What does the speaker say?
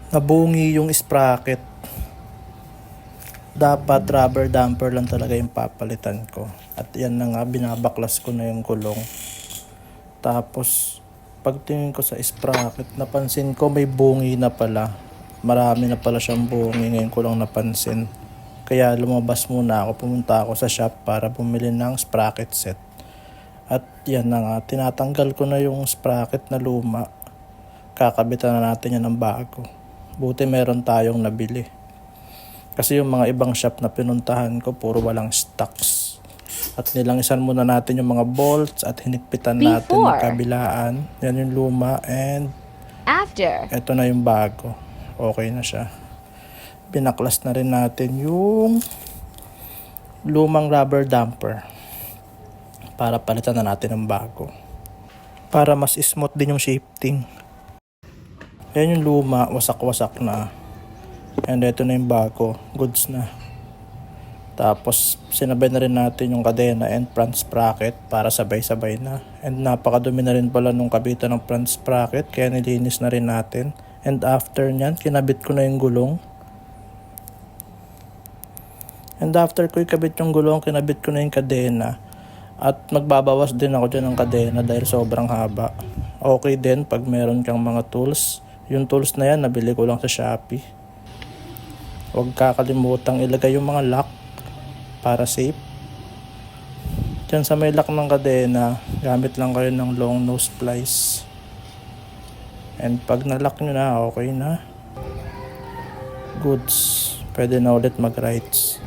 Nabungi yung sprocket. Dapat rubber damper lang talaga yung papalitan ko. At yan na nga, binabaklas ko na yung gulong. Tapos pagtingin ko sa sprocket, napansin ko may bungi na pala. Marami na pala siyang bungi, ngayon ko lang napansin. Kaya lumabas muna ako, pumunta ako sa shop para bumili ng sprocket set. At yan na nga, tinatanggal ko na yung sprocket na luma. Kakabitan na natin yan ng bago. Buti meron tayong nabili. Kasi yung mga ibang shop na pinuntahan ko, puro walang stocks. At nilangisan muna natin yung mga bolts at hinigpitan natin ng kabilaan. Yan yung luma and ito na yung bago. Okay na siya. Binaklas na rin natin yung lumang rubber damper para palitan na natin ng bago. Para mas smooth din yung shifting. Yan yung luma, wasak-wasak na. And ito na yung bago, goods na. Tapos sinabay na rin natin yung kadena and front sprocket para sabay-sabay na. And napakadumi na rin pala nung kabitan ng front sprocket, kaya nilinis na rin natin. And after nyan, kinabit ko na yung gulong. And after ko ikabit yung gulong, kinabit ko na yung kadena. At magbabawas din ako dyan ng kadena dahil sobrang haba. Okay din pag meron kang mga tools. Yung tools na yan, nabili ko lang sa Shopee. Huwag kakalimutang ilagay yung mga lock para safe. Diyan sa may lock ng kadena, gamit lang kayo ng long nose plies. And pag na-lock nyo na, okay na. Goods. Pwede na ulit mag-rights.